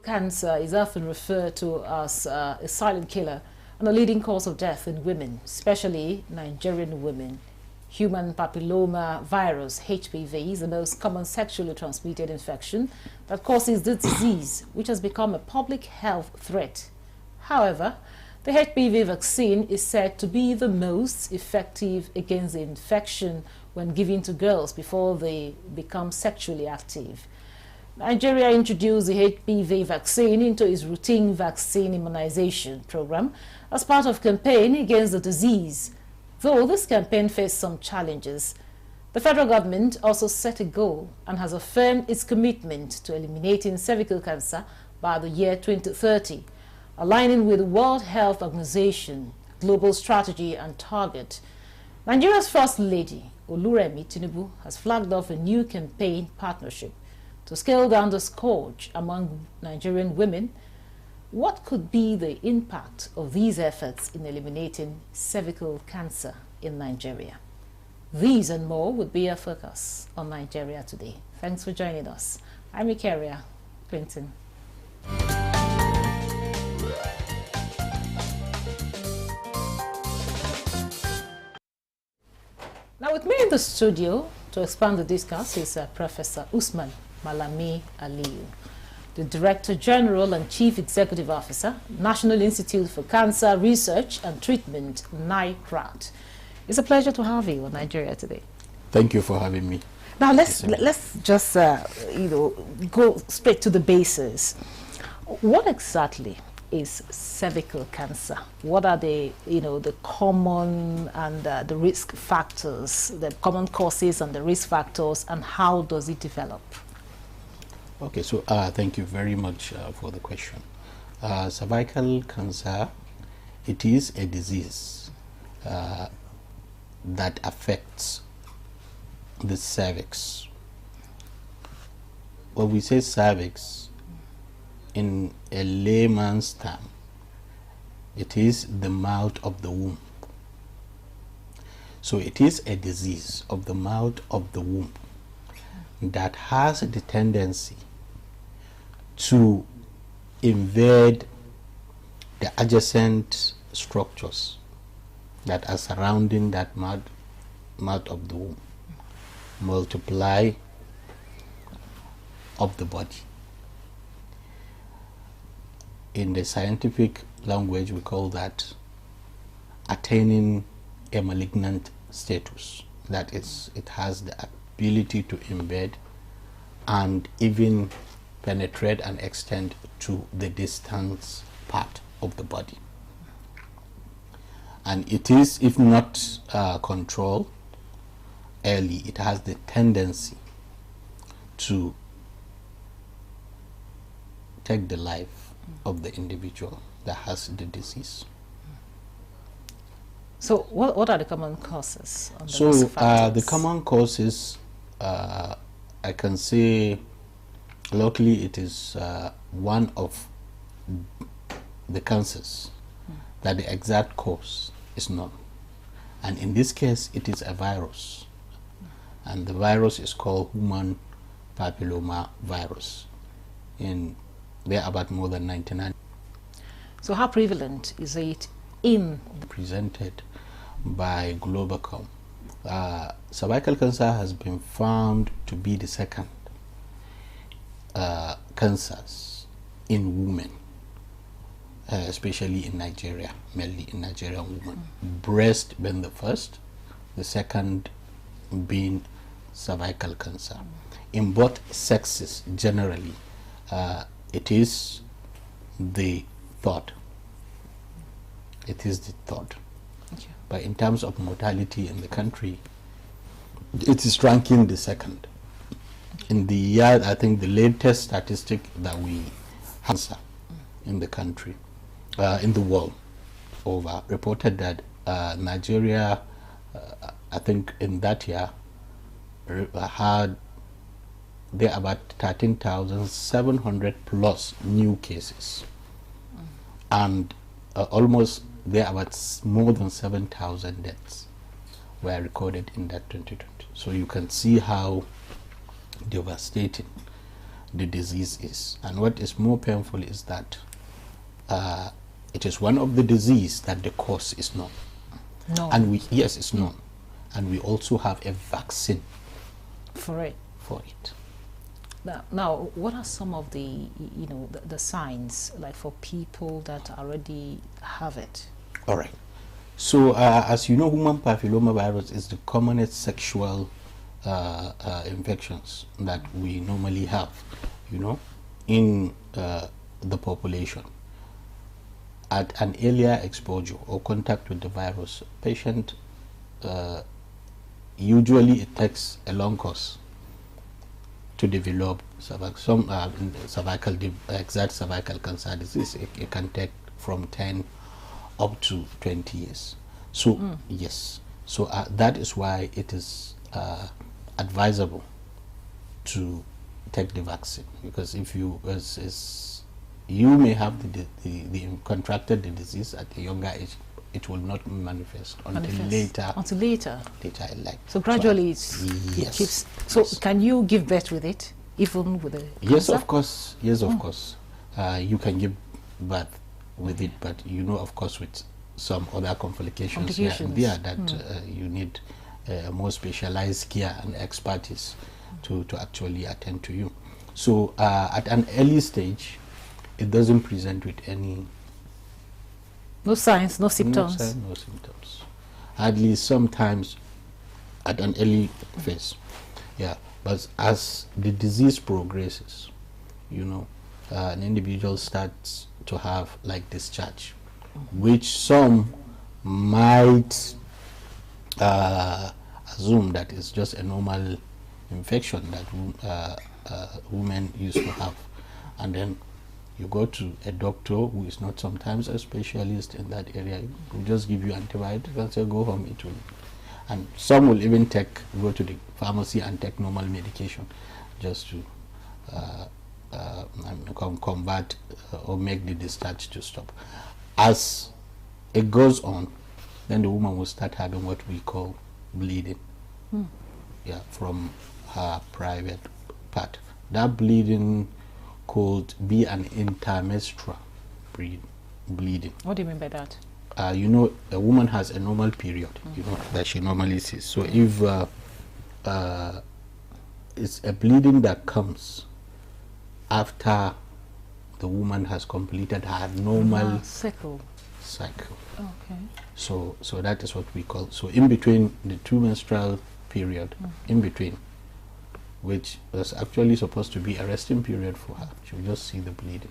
Cancer is often referred to as a silent killer and a leading cause of death in women, especially Nigerian women. Human papilloma virus, HPV, is the most common sexually transmitted infection that causes this disease, which has become a public health threat. However, the HPV vaccine is said to be the most effective against the infection when given to girls before they become sexually active. Nigeria introduced the HPV vaccine into its routine vaccine immunization program as part of campaign against the disease. Though this campaign faced some challenges, the federal government also set a goal and has affirmed its commitment to eliminating cervical cancer by the year 2030, aligning with the World Health Organization global strategy and target. Nigeria's First Lady, Oluremi Tinubu, has flagged off a new campaign partnership to scale down the scourge among Nigerian women. What could be the impact of these efforts in eliminating cervical cancer in Nigeria? These and more would be our focus on Nigeria Today. Thanks for joining us. I'm Ikaria Clinton. Now with me in the studio to expand the discourse is Professor Usman Malami Aliyu, the Director General and Chief Executive Officer, National Institute for Cancer Research and Treatment, NICRAT. It's a pleasure to have you on Nigeria Today. Thank you for having me. Now let's just go straight to the basis. What exactly is cervical cancer? What are the the common and the risk factors, the common causes and the risk factors, and how does it develop? Okay, so thank you very much for the question. Cervical cancer, it is a disease that affects the cervix. When we say cervix, in a layman's term, it is the mouth of the womb. So it is a disease of the mouth of the womb that has the tendency to invade the adjacent structures that are surrounding that mouth of the womb, multiply of the body. In the scientific language, we call that attaining a malignant status. That is, it has the ability to embed and even penetrate and extend to the distant part of the body. And it is, if not controlled early, it has the tendency to take the life of the individual that has the disease. So what are the common causes? The common causes, I can say locally it is one of the cancers that the exact cause is known. And in this case, it is a virus. And the virus is called human papilloma virus. And there are about more than 99. So how prevalent is it in? Presented by Globacom. Cervical cancer has been found to be the second cancers in women, especially in Nigeria, mainly in Nigerian women. Breast being the first, the second being cervical cancer. In both sexes, generally, it is the third. It is the third. Okay. But in terms of mortality in the country, it is ranking the second. In the year, I think the latest statistic that we have in the country, in the world over, reported that Nigeria, I think in that year, had there about 13,700 plus new cases, and almost there about more than 7,000 deaths were recorded in that 2020. So you can see how devastating the disease is. And what is more painful is that it is one of the disease that the cause is known. No. And yes, it's known. And we also have a vaccine for it. Now, what are some of the, the signs, like for people that already have it? All right. So, as you know, human papillomavirus is the commonest sexual infections that we normally have, in the population. At an earlier exposure or contact with the virus, patient usually it takes a long course to develop exact cervical cancer disease. It can take from 10 up to 20 years. So yes, so that is why it is advisable to take the vaccine, because if you you may have the contracted the disease at a younger age, it will not manifest until later in life. So gradually yes. It keeps. So yes. Can you give birth with it, even with the yes, cancer? of course. Yes, of course. You can give birth with it, but of course, with some other complications here and there that you need more specialized care and expertise to actually attend to you. So at an early stage, it doesn't present with any... No signs, no symptoms? No symptoms. Hardly, sometimes at an early phase. Yeah, but as the disease progresses, an individual starts to have like discharge, which some might assume that it's just a normal infection that women used to have. And then you go to a doctor who is not sometimes a specialist in that area, will just give you antibiotics and say go home, it will. And some will even go to the pharmacy and take normal medication just to combat or make the discharge to stop. As it goes on, then the woman will start having what we call bleeding, from her private part. That bleeding could be an intermenstrual bleeding. What do you mean by that? A woman has a normal period, that she normally sees. So if it's a bleeding that comes after the woman has completed her normal cycle. Okay. So that is what we call. So in between the two menstrual period, in between, which was actually supposed to be a resting period for her, she will just see the bleeding.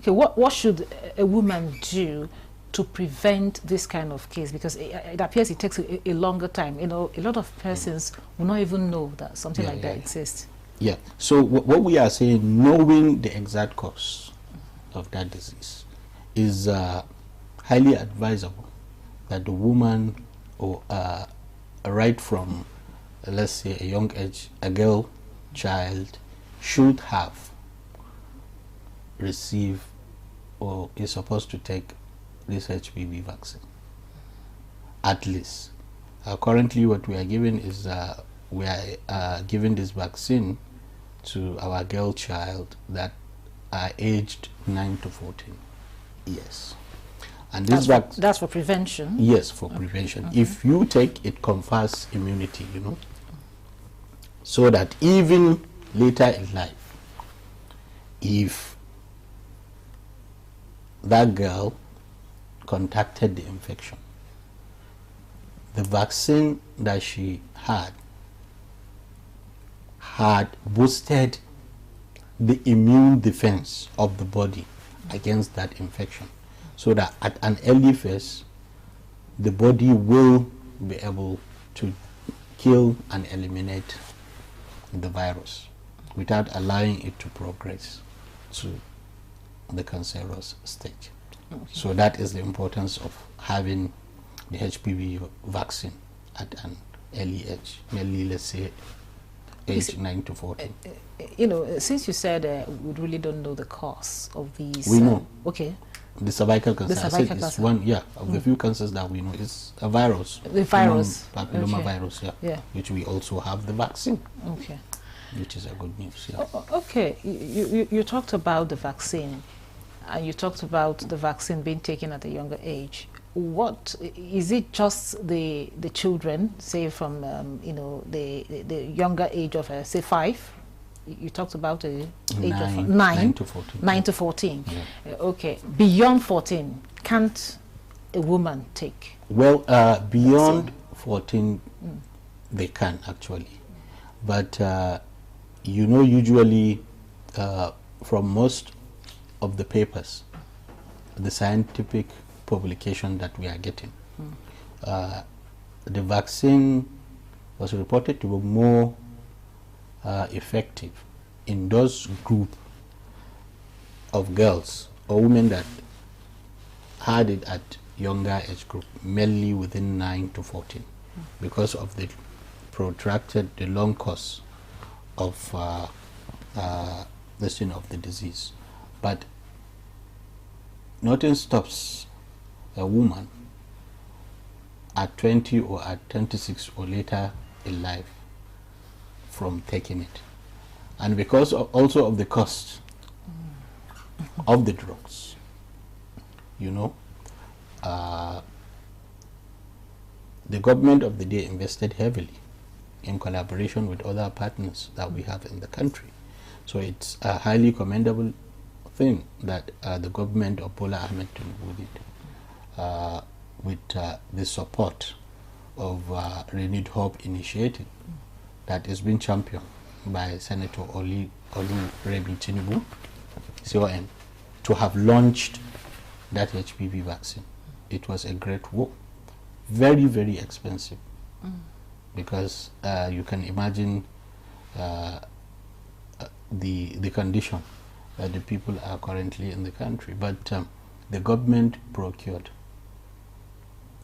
Okay, what should a woman do to prevent this kind of case? Because it appears it takes a longer time. A lot of persons will not even know that something like that exists. Yeah. So what we are saying, knowing the exact cause of that disease is highly advisable that the woman, or right from, let's say, a young age, a girl child should have received or is supposed to take this HPV vaccine, at least. Currently what we are giving is we are giving this vaccine to our girl child that are aged 9 to 14 years. And this that's for prevention? Yes, for prevention. Okay. If you take it, confers immunity, so that even later in life, if that girl contacted the infection, the vaccine that she had boosted the immune defense of the body against that infection, so that at an early phase the body will be able to kill and eliminate the virus without allowing it to progress to the cancerous stage. Okay. So that is the importance of having the HPV vaccine at an early age, mainly, let's say, age 9 to 14. Since you said we really don't know the cause of these... We know. Okay. The cervical cancer. The cervical cancer. It's one, of the few cancers that we know. It's a virus. The virus. Papillomavirus, which we also have the vaccine. Okay. which is a good news. Yeah. Okay, you talked about the vaccine, and you talked about the vaccine being taken at a younger age. What is it? Just the children, say from the younger age of say 5? You talked about the age of 9 to 14. 9 to 14. Yeah. Okay, beyond 14, can't a woman take? Well, beyond 14, they can actually, but usually from most of the papers, the scientific publication that we are getting, the vaccine was reported to be more effective in those group of girls or women that had it at younger age group, mainly within 9 to 14, because of the the long course of the disease. But nothing stops a woman at 20 or at 26 or later in life from taking it. And because also of the cost of the drugs, the government of the day invested heavily in collaboration with other partners that we have in the country. So it's a highly commendable thing that the government of Bola Ahmed Tinubu did with the support of Renewed Hope Initiative that has been championed by Senator Olu Remi Tinubu, CON, to have launched that HPV vaccine. It was a great work. Very, very expensive, because you can imagine the condition that the people are currently in the country. But the government procured,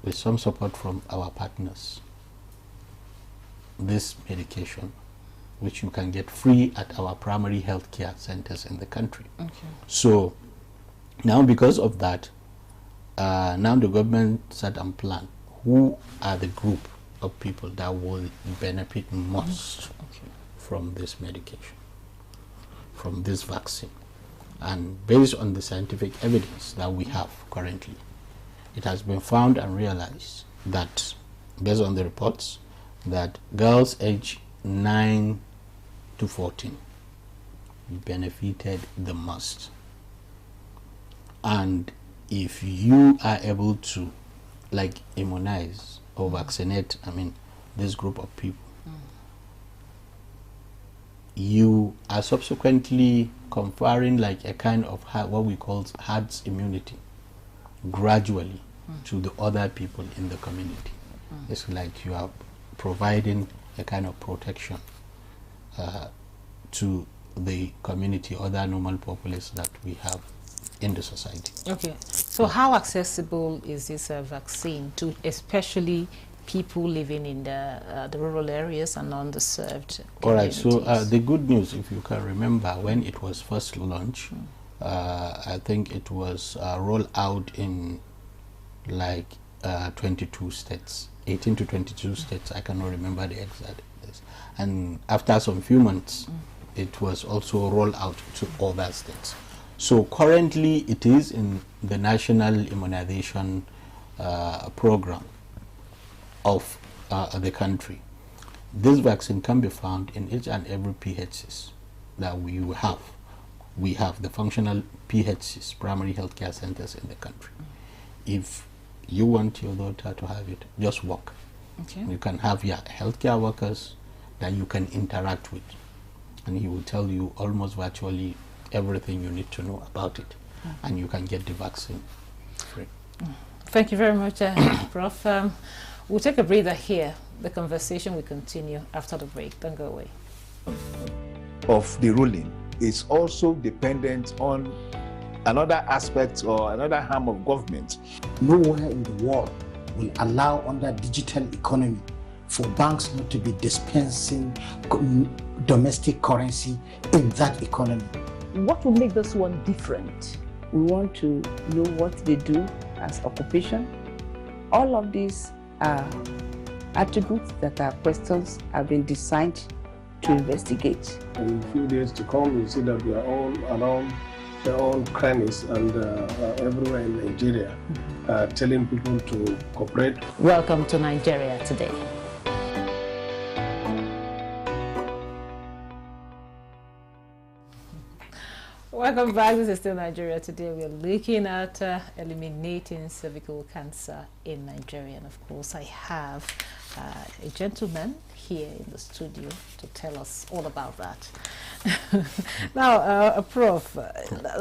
with some support from our partners, this medication, which you can get free at our primary health care centers in the country. Okay. So now, because of that, now the government set and plan who are the group of people that will benefit most from this medication, from this vaccine. And based on the scientific evidence that we have currently, it has been found and realized that, based on the reports, that girls aged 9 to 14 benefited the most. And if you are able to immunize or vaccinate, this group of people, you are subsequently conferring a kind of what we call herd immunity gradually to the other people in the community. It's like you are providing a kind of protection to the community, other normal populace that we have in the society. Okay, so how accessible is this vaccine to especially people living in the rural areas and underserved communities? All right, so the good news, if you can remember, when it was first launched, I think it was rolled out in 22 states, 18 to 22 states, I cannot remember the exact dates. And after some few months, it was also rolled out to other states. So currently it is in the National Immunization Program of the country. This vaccine can be found in each and every PHCs that we have. We have the functional PHCs, primary healthcare centers in the country. If you want your daughter to have it, just walk. Okay. You can have your healthcare workers that you can interact with, and he will tell you almost virtually everything you need to know about it, and you can get the vaccine free. Thank you very much, Prof. We'll take a breather here. The conversation will continue after the break. Don't go away. Of the ruling is also dependent on another aspect or another arm of government. Nowhere in the world will allow, under digital economy, for banks not to be dispensing domestic currency in that economy. What will make this one different? We want to know what they do as occupation. All of these are attributes that our questions have been designed to investigate. In a few days to come, you see that we are all around their own crannies and everywhere in Nigeria, telling people to cooperate. Welcome to Nigeria Today. Welcome back. This is still Nigeria Today. We are looking at eliminating cervical cancer in Nigeria. And of course, I have a gentleman here in the studio to tell us all about that. Now, Prof,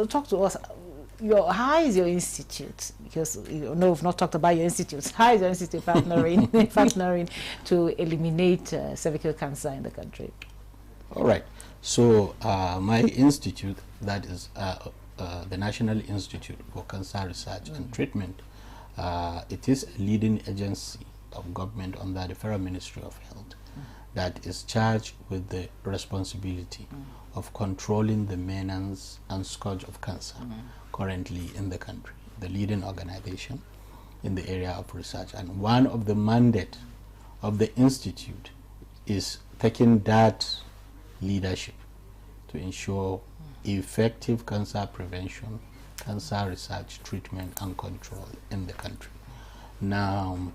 talk to us. How is your institute? Because you know we've not talked about your institute. How is your institute partnering to eliminate cervical cancer in the country? All right. So my institute, that is the National Institute for Cancer Research and Treatment, it is a leading agency of government under the Federal Ministry of Health that is charged with the responsibility of controlling the menace and scourge of cancer currently in the country, the leading organization in the area of research. And one of the mandate of the institute is taking that leadership to ensure effective cancer prevention, cancer research, treatment, and control in the country. Now,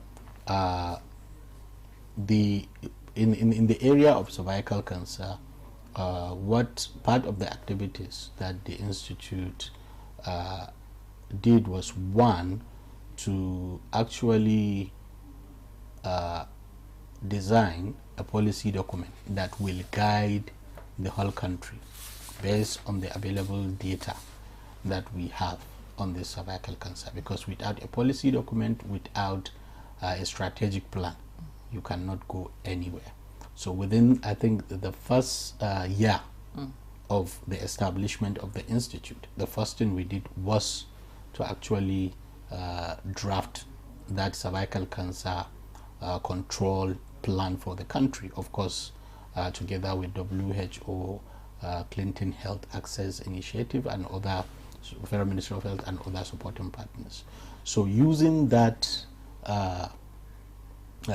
in the area of cervical cancer, what part of the activities that the institute did was, one, to actually design a policy document that will guide the whole country based on the available data that we have on this cervical cancer. Because without a policy document, without a strategic plan, you cannot go anywhere. So within, I think, the first year of the establishment of the institute, the first thing we did was to actually draft that cervical cancer control plan for the country, of course, together with WHO, Clinton Health Access Initiative, and other Federal Ministry of Health and other supporting partners. So using that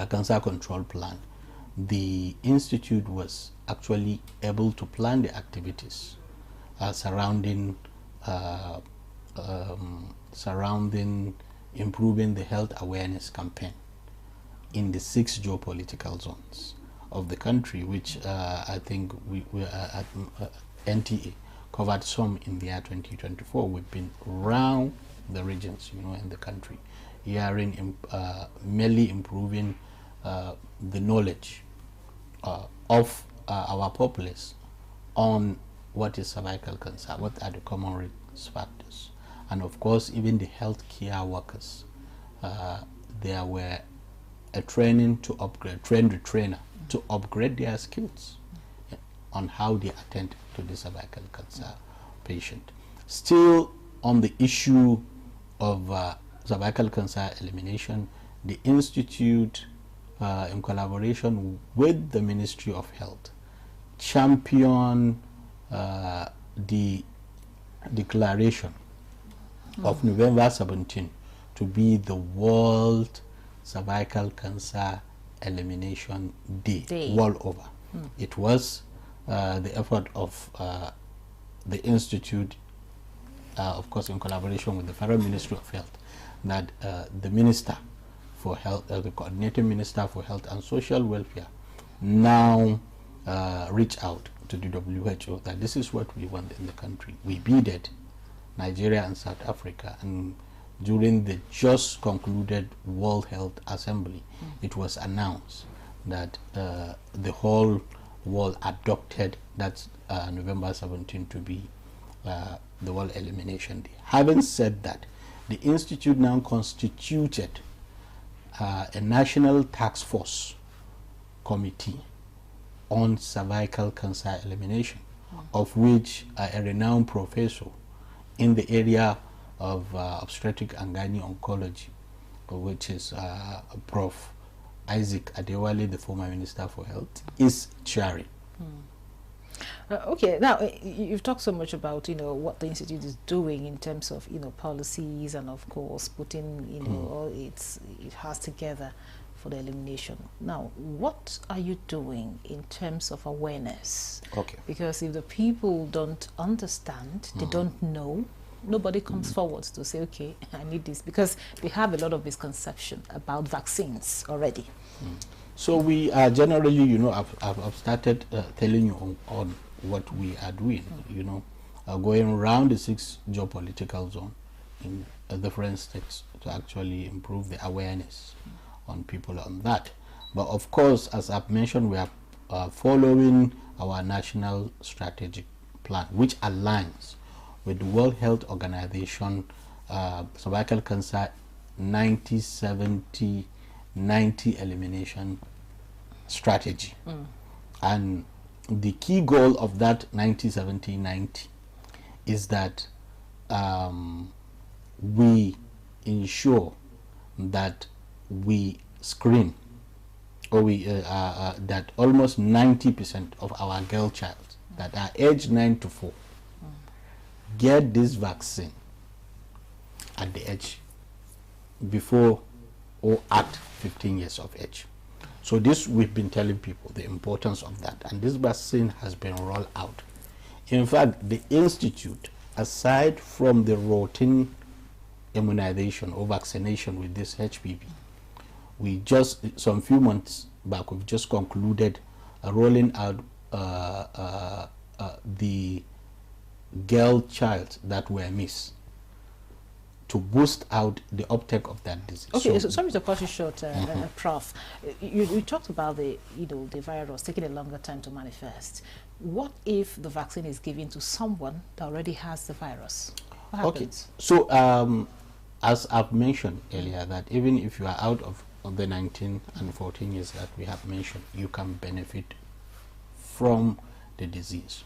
cancer control plan, the institute was actually able to plan the activities surrounding improving the health awareness campaign in the 6 geopolitical zones of the country, which I think we at NTA covered some in the year 2024. We've been around the regions, in the country, merely improving the knowledge of our populace on what is cervical cancer, what are the common risk factors, and of course even the healthcare workers. There were a training to train the trainer to upgrade their skills on how they attend to the cervical cancer patient. Still on the issue of cervical cancer elimination, the institute, in collaboration with the Ministry of Health, champion the declaration of November 17 to be the World Cervical Cancer Elimination Day world over. It was the effort of the institute, of course in collaboration with the Federal Ministry of Health, that the Minister for Health, the Coordinating Minister for Health and Social Welfare, now reach out to the WHO that this is what we want in the country. We bidded Nigeria and South Africa, and during the just concluded World Health Assembly, it was announced that the whole world adopted that November 17 to be the World Elimination Day. Having said that, the institute now constituted a national task force committee on cervical cancer elimination, of which a renowned professor in the area of obstetric and gynae oncology, which is Prof. Isaac Adewale, the former Minister for Health, is chairing. Okay, now you've talked so much about what the institute is doing in terms of policies, and of course putting all it has together for the elimination. Now, what are you doing in terms of awareness? Okay. Because if the people don't understand, they don't know, nobody comes forward to say, okay, I need this, because we have a lot of misconception about vaccines already. So we are generally, you know, I've started telling you on what we are doing, you know, going around the 6 geopolitical zones in different states to actually improve the awareness on people on that. But of course, as I've mentioned, we are following our national strategic plan, which aligns with the World Health Organization cervical cancer 90-70-90 elimination strategy. And the key goal of that 90-70-90 is that we ensure that we screen, or we that almost 90% of our girl child that are aged 9 to 4 get this vaccine at the age before or at 15 years of age. So this, we've been telling people the importance of that, and this vaccine has been rolled out. In fact, the institute, aside from the routine immunization or vaccination with this HPV, we just, some few months back, we've just concluded rolling out the girl child that were missed, to boost out the uptake of that disease. Okay, so sorry to cut you short, Prof. You talked about the virus taking a longer time to manifest. What if the vaccine is given to someone that already has the virus? What happens? Okay, so as I've mentioned earlier, that even if you are out of the 19 and 14 years that we have mentioned, you can benefit from the disease.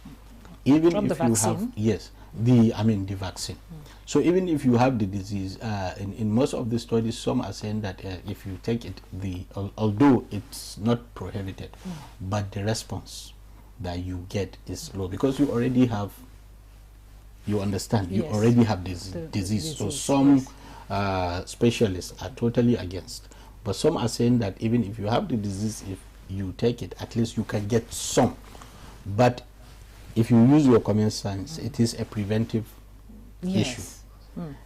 Even from if the you vaccine? have, yes, the vaccine. So even if you have the disease, in most of the studies, some are saying that if you take it, although it's not prohibited, but the response that you get is low, because you already have, you understand, you Yes. already have this disease. So some specialists are totally against, but some are saying that even if you have the disease, if you take it, at least you can get some. But if you use your common sense, it is a preventive issue.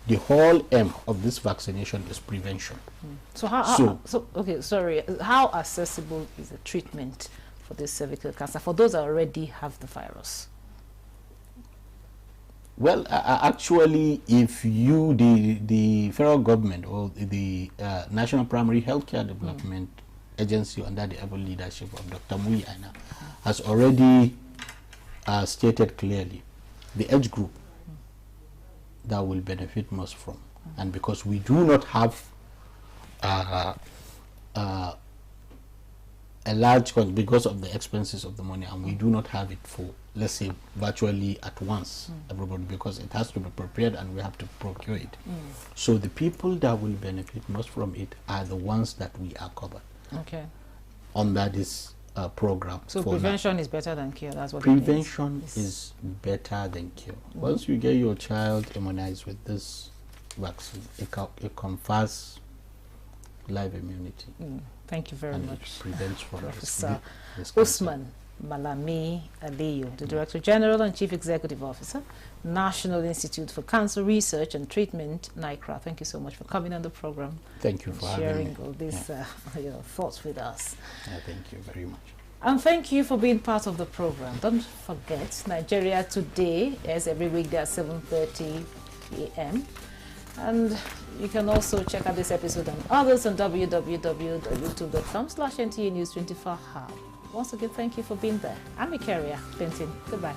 The whole aim of this vaccination is prevention. So how accessible is the treatment for this cervical cancer for those that already have the virus? Well, actually, if you, the federal government or the National Primary Healthcare Development Agency under the able leadership of Dr. Mui Aina has already stated clearly the age group that will benefit most from, and because we do not have a large cost because of the expenses of the money, and we do not have it for, let's say, virtually at once, everybody, because it has to be prepared and we have to procure it. So the people that will benefit most from it are the ones that we are covered under this program. So prevention is better than cure. That's what prevention is better than cure. Once you get your child immunized with this vaccine, it confers live immunity. Thank you very much, prevents from Professor Usman Malami Aliyu, the Director General and Chief Executive Officer, National Institute for Cancer Research and Treatment, NICRA. Thank you so much for coming on the program. Thank you for sharing all these your thoughts with us. Thank you very much. And thank you for being part of the program. Don't forget, Nigeria Today is every weekday at 7:30 a.m. And you can also check out this episode and others on www.youtube.com/NTA News 24 Hub. Once again, thank you for being there. I'm Ikaria Clinton. Goodbye.